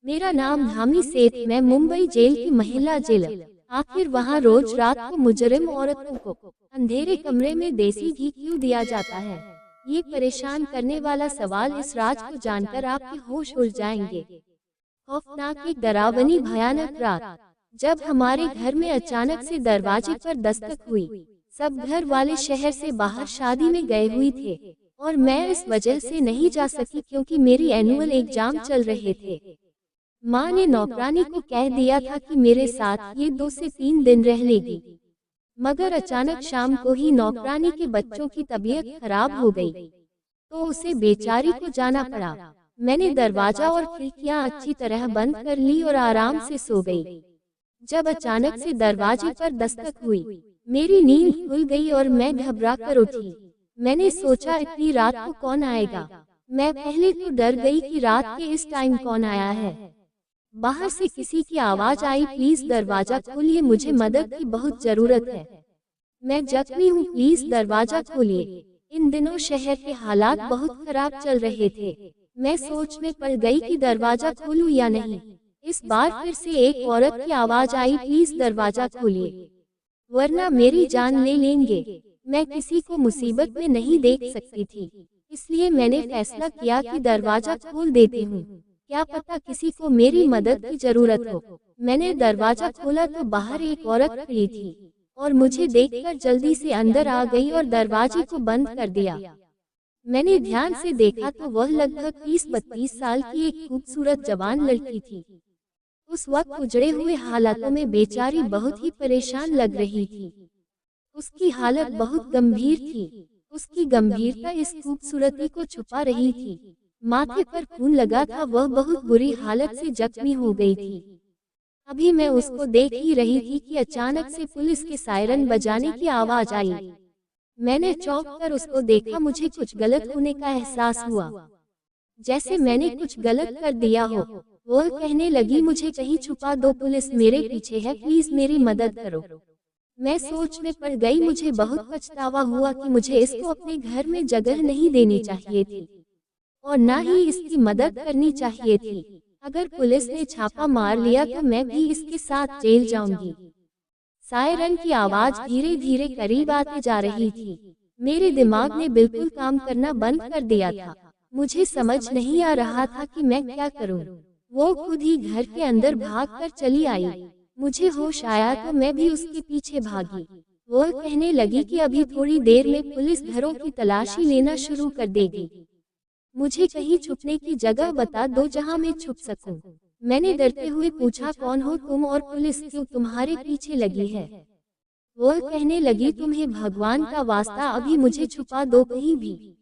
मेरा नाम धामी सेठ, मैं मुंबई जेल की महिला जेलर। आखिर वहाँ रोज रात को मुजरिम औरतों को अंधेरे कमरे में देसी घी क्यों दिया जाता है? ये परेशान करने वाला सवाल। इस राज को जानकर आपके होश उड़ जाएंगे। खौफनाक, एक डरावनी भयानक रात, जब हमारे घर में अचानक से दरवाजे पर दस्तक हुई। सब घर वाले शहर से बाहर शादी में गए हुए थे और मैं इस वजह से नहीं जा सकी क्योंकि मेरी एनुअल एग्जाम चल रहे थे। माँ ने नौकरानी को कह दिया था कि मेरे साथ ये 2 से 3 दिन रह लेगी, मगर अचानक शाम को ही नौकरानी के बच्चों की तबीयत खराब हो गई, तो उसे बेचारी को जाना पड़ा। मैंने दरवाजा और खिड़कियां अच्छी तरह बंद कर ली और आराम से सो गई। जब अचानक से दरवाजे पर दस्तक हुई, मेरी नींद खुल गई और मैं घबरा कर उठी। मैंने सोचा, इतनी रात को कौन आएगा? मैं पहले तो डर गई कि रात के इस टाइम कौन आया है। बाहर से किसी की आवाज आई, प्लीज दरवाजा खोलिए, मुझे मदद की बहुत जरूरत है। मैं जख्मी हूँ, प्लीज दरवाजा खोलिए। इन दिनों शहर के हालात बहुत खराब चल रहे थे। मैं सोच में पड़ गई कि दरवाजा खोलूं या नहीं। इस बार फिर से एक औरत की आवाज आई, प्लीज दरवाजा खोलिए, वरना मेरी जान ले लेंगे। मैं किसी को मुसीबत में नहीं देख सकती थी, इसलिए मैंने फैसला किया कि दरवाजा खोल देती हूँ, क्या पता किसी को मेरी मदद की जरूरत हो। मैंने दरवाजा खोला तो बाहर एक औरत खड़ी थी और मुझे देखकर जल्दी से अंदर आ गई और दरवाजे को बंद कर दिया। मैंने ध्यान से देखा तो वह लगभग 30-32 साल की एक खूबसूरत जवान लड़की थी। उस वक्त उजड़े हुए हालातों में बेचारी बहुत ही परेशान लग रही थी। उसकी हालत बहुत गंभीर थी। उसकी गंभीरता इस खूबसूरती को छुपा रही थी। माथे पर खून लगा था, वह बहुत बुरी हालत से जख्मी हो गई थी। अभी मैं उसको देख ही रही थी कि अचानक से पुलिस के सायरन बजाने की आवाज आई। मैंने चौंक कर उसको देखा। मुझे कुछ गलत होने का एहसास हुआ, जैसे मैंने कुछ गलत कर दिया हो। वह कहने लगी, मुझे कहीं छुपा दो, पुलिस मेरे पीछे है, प्लीज मेरी मदद करो। मैं सोच में पड़ गई। मुझे बहुत पछतावा हुआ कि मुझे इसको अपने घर में जगह नहीं देनी चाहिए थी और न ही इसकी मदद करनी चाहिए थी। अगर पुलिस ने छापा मार लिया तो मैं भी इसके साथ जेल जाऊंगी। सायरन की आवाज धीरे धीरे करीब आती जा रही थी। मेरे दिमाग ने बिल्कुल काम करना बंद कर दिया था। मुझे समझ नहीं आ रहा था कि मैं क्या करूं। वो खुद ही घर के अंदर भागकर चली आई। मुझे होश आया तो मैं भी उसके पीछे भागी। वो कहने लगी कि अभी थोड़ी देर में पुलिस घरों की तलाशी लेना शुरू कर देगी, मुझे कहीं छुपने की जगह बता दो जहां मैं छुप सकूं। मैंने डरते हुए पूछा, कौन हो तुम और पुलिस क्यों तुम्हारे पीछे लगी है? वो कहने लगी, तुम्हें भगवान का वास्ता, अभी मुझे छुपा दो कहीं भी,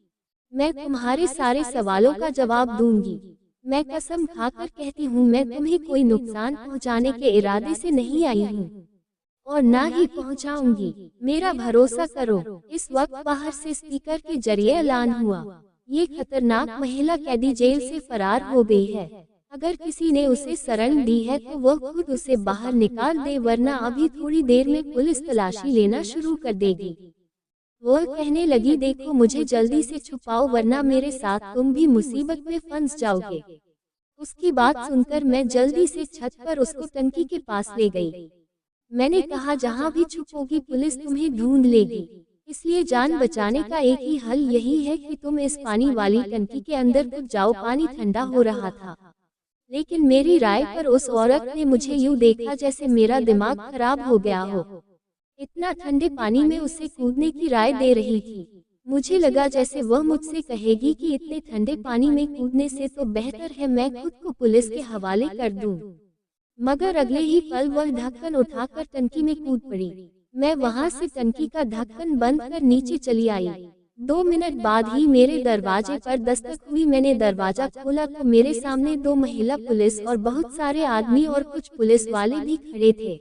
मैं तुम्हारे सारे सवालों का जवाब दूंगी। मैं कसम खाकर कहती हूँ, मैं तुम्हें कोई नुकसान पहुँचाने के इरादे से नहीं आई हूँ और ना ही पहुँचाऊंगी, मेरा भरोसा करो। इस वक्त बाहर से स्पीकर के जरिए ऐलान हुआ, ये खतरनाक महिला कैदी जेल से फरार हो गई है। अगर किसी ने उसे शरण दी है तो वह खुद उसे बाहर निकाल दे, वरना अभी थोड़ी देर में पुलिस तलाशी लेना शुरू कर देगी। वह कहने लगी, देखो मुझे जल्दी से छुपाओ वरना मेरे साथ तुम भी मुसीबत में फंस जाओगे। उसकी बात सुनकर मैं जल्दी से छत पर उसको टंकी के पास ले गई। मैंने कहा, जहाँ भी छुपोगी पुलिस तुम्हें ढूंढ लेगी, इसलिए जान बचाने का एक ही हल यही है कि तुम इस पानी वाली टंकी के अंदर कूद जाओ। पानी ठंडा हो रहा था, लेकिन मेरी राय पर उस औरत ने मुझे यूं देखा जैसे मेरा दिमाग खराब हो गया हो। इतना ठंडे पानी में उसे कूदने की राय दे रही थी। मुझे लगा जैसे वह मुझसे कहेगी कि इतने ठंडे पानी में कूदने से तो बेहतर है मैं खुद को पुलिस के हवाले कर दूं। मगर अगले ही पल वह ढक्कन उठाकर टंकी में कूद पड़ी। मैं वहां से टंकी का ढक्कन बंद कर नीचे चली आई। 2 मिनट बाद ही मेरे दरवाजे पर दस्तक हुई। मैंने दरवाजा खोला तो मेरे सामने 2 महिला पुलिस और बहुत सारे आदमी और कुछ पुलिस वाले भी खड़े थे।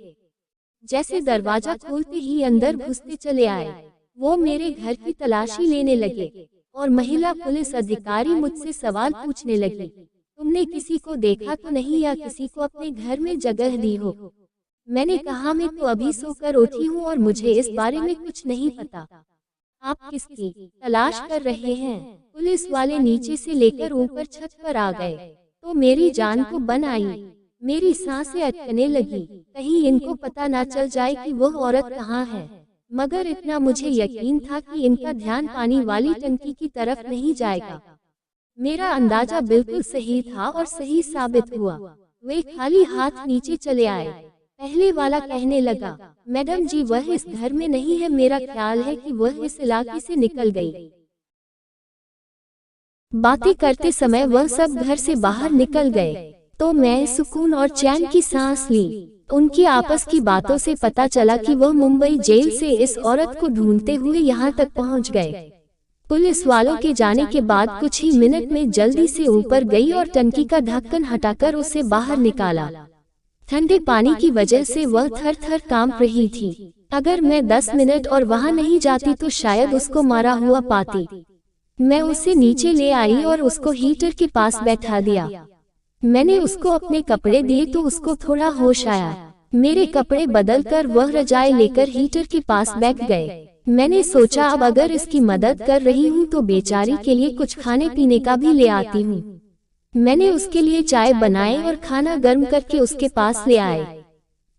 जैसे दरवाजा खोलते ही अंदर घुसते चले आए। वो मेरे घर की तलाशी लेने लगे और महिला पुलिस अधिकारी मुझसे सवाल पूछने लगी, तुमने किसी को देखा तो नहीं या किसी को अपने घर में जगह दी हो? मैंने कहा, मैं तो अभी सोकर उठी हूँ और मुझे इस बारे में कुछ नहीं पता। आप किसकी तलाश कर रहे हैं? पुलिस वाले नीचे से लेकर ऊपर छत पर आ गए तो मेरी जान को बन आई। मेरी सांसें अटकने लगी, कहीं इनको पता ना चल जाए कि वह औरत कहाँ है। मगर इतना मुझे यकीन था कि इनका ध्यान पानी वाली टंकी की तरफ नहीं जाएगा। मेरा अंदाजा बिल्कुल सही था और सही साबित हुआ। वे खाली हाथ नीचे चले आए। पहले वाला कहने लगा, मैडम जी वह इस घर में नहीं है, मेरा ख्याल है कि वह इस इलाके से निकल गई। बातें करते समय वह सब घर से बाहर निकल गए, तो मैं सुकून और चैन की सांस ली। उनकी आपस की बातों से पता चला कि वह मुंबई जेल से इस औरत को ढूंढते हुए यहाँ तक पहुँच गए। पुलिस वालों के जाने के बाद कुछ ही मिनट में जल्दी से ऊपर गई और टंकी का ढक्कन हटाकर उसे बाहर निकाला। ठंडे पानी की वजह से वह थर थर कांप रही थी। अगर मैं 10 मिनट और वहाँ नहीं जाती तो शायद उसको मारा हुआ पाती। मैं उसे नीचे ले आई और उसको हीटर के पास बैठा दिया। मैंने उसको अपने कपड़े दिए तो उसको थोड़ा होश आया। मेरे कपड़े बदलकर वह रजाई लेकर हीटर के पास बैठ गए। मैंने सोचा अब अगर इसकी मदद कर रही हूँ तो बेचारी के लिए कुछ खाने पीने का भी ले आती हूँ। मैंने उसके लिए चाय बनाई और खाना गर्म करके उसके पास ले आए।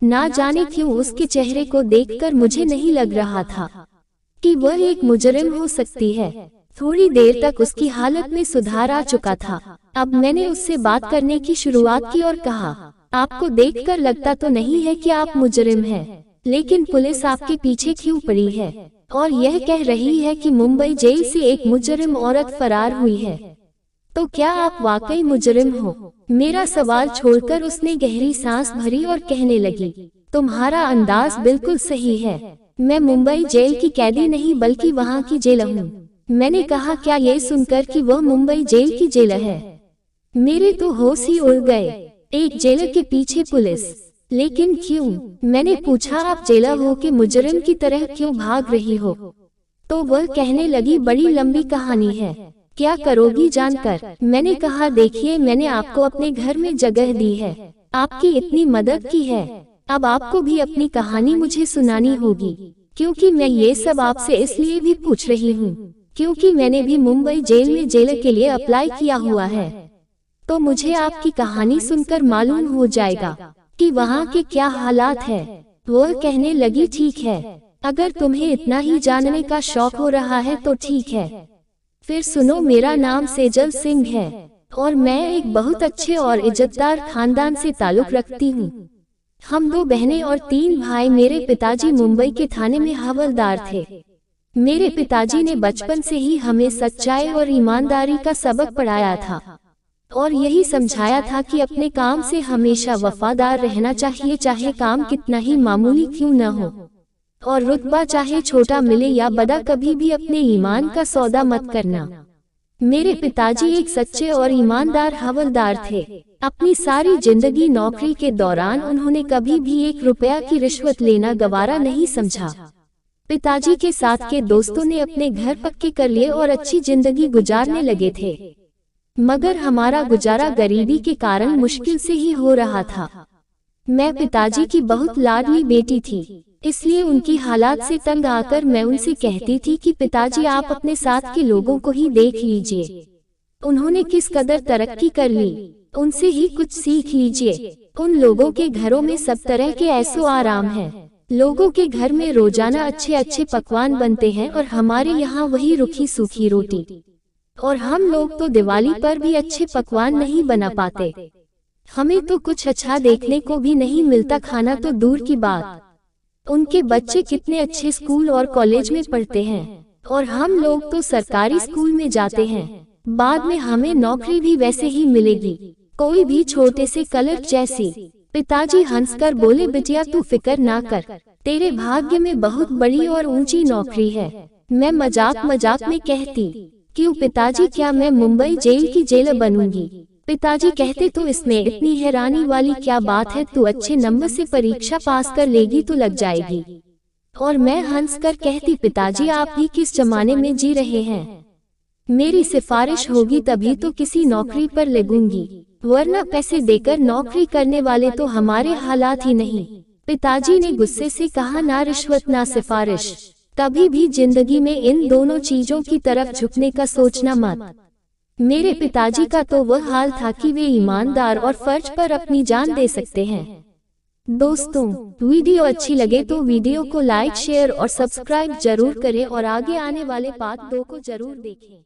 ना जाने क्यों उसके चेहरे को देखकर मुझे नहीं लग रहा था कि वह एक मुजरिम हो सकती है। थोड़ी देर तक उसकी हालत में सुधार आ चुका था। अब मैंने उससे बात करने की शुरुआत की और कहा, आपको देखकर लगता तो नहीं है कि आप मुजरिम हैं, लेकिन पुलिस आपके पीछे क्यों पड़ी है और यह कह रही है कि मुंबई जेल से एक मुजरिम औरत फरार हुई है, तो क्या आप वाकई मुजरिम हो? मेरा सवाल छोड़कर उसने गहरी सांस भरी और कहने लगी, तुम्हारा अंदाज बिल्कुल सही है। मैं मुंबई जेल की कैदी नहीं बल्कि वहाँ की जेलर हूँ। मैंने कहा, क्या ये सुनकर कि वह मुंबई जेल की जेलर है, मेरे तो होश ही उड़ गए। एक जेलर के पीछे पुलिस, लेकिन क्यों? मैंने पूछा, आप जेलर हो कि मुजरिम की तरह क्यों भाग रही हो? तो वह कहने लगी, बड़ी लंबी कहानी है, क्या करोगी जानकर? मैंने कहा, देखिए मैंने आपको अपने घर में जगह दी है, आपकी इतनी मदद की है, अब आपको भी अपनी कहानी मुझे सुनानी होगी। क्योंकि मैं ये सब आपसे इसलिए भी पूछ रही हूँ क्योंकि मैंने भी मुंबई जेल में जेलर के लिए अप्लाई किया हुआ है, तो मुझे आपकी कहानी सुनकर मालूम हो जाएगा कि वहाँ के क्या हालात है। वह कहने लगी, ठीक है, अगर तुम्हें इतना ही जानने का शौक हो रहा है तो ठीक है, फिर सुनो। मेरा नाम सेजल सिंह है और मैं एक बहुत अच्छे और इज्जतदार खानदान से ताल्लुक रखती हूँ। हम 2 बहनें और 3 भाई। मेरे पिताजी मुंबई के थाने में हवलदार थे। मेरे पिताजी ने बचपन से ही हमें सच्चाई और ईमानदारी का सबक पढ़ाया था और यही समझाया था कि अपने काम से हमेशा वफादार रहना चाहिए, चाहे काम कितना ही मामूली क्यों न हो और रुतबा चाहे छोटा मिले या बड़ा, कभी भी अपने ईमान का सौदा मत करना। मेरे पिताजी एक सच्चे और ईमानदार हवलदार थे। अपनी सारी जिंदगी नौकरी के दौरान उन्होंने कभी भी 1 रुपया की रिश्वत लेना गवारा नहीं समझा। पिताजी के साथ के दोस्तों ने अपने घर पक्के कर लिए और अच्छी जिंदगी गुजारने लगे थे, मगर हमारा गुजारा गरीबी के कारण मुश्किल से ही हो रहा था। मैं पिताजी की बहुत लाडली बेटी थी, इसलिए उनकी हालात से तंग आकर मैं उनसे कहती थी कि पिताजी आप अपने साथ के लोगों को ही देख लीजिए, उन्होंने किस कदर तरक्की कर ली, उनसे ही कुछ सीख लीजिए। उन लोगों के घरों में सब तरह के ऐसो आराम है, लोगों के घर में रोजाना अच्छे अच्छे पकवान बनते हैं और हमारे यहाँ वही रूखी सूखी रोटी, और हम लोग तो दिवाली पर भी अच्छे पकवान नहीं बना पाते। हमें तो कुछ अच्छा देखने को भी नहीं मिलता, खाना तो दूर की बात। उनके बच्चे कितने अच्छे स्कूल और कॉलेज में पढ़ते हैं और हम लोग तो सरकारी स्कूल में जाते हैं। बाद में हमें नौकरी भी वैसे ही मिलेगी, कोई भी छोटे से क्लर्क जैसी। पिताजी हंसकर बोले, बिटिया तू फिक्र ना कर, तेरे भाग्य में बहुत बड़ी और ऊंची नौकरी है। मैं मजाक मजाक में कहती, क्यों पिताजी, क्या मैं मुंबई जेल की जेलर बनूंगी? पिताजी कहते, तो इसमें इतनी हैरानी वाली क्या बात है, तू अच्छे नंबर से परीक्षा पास कर लेगी तो लग जाएगी। और मैं हंसकर कहती, पिताजी आप भी किस जमाने में जी रहे हैं, मेरी सिफारिश होगी तभी तो किसी नौकरी पर लगूंगी, वरना पैसे देकर नौकरी करने वाले तो हमारे हालात ही नहीं। पिताजी ने गुस्से से कहा, ना रिश्वत ना सिफारिश, कभी भी जिंदगी में इन दोनों चीजों की तरफ झुकने का सोचना मत। मेरे पिताजी का तो वह हाल था कि वे ईमानदार और फर्ज पर अपनी जान दे सकते हैं। दोस्तों, वीडियो अच्छी लगे तो वीडियो को लाइक, शेयर और सब्सक्राइब जरूर करें और आगे आने वाले पार्ट 2 को जरूर देखें।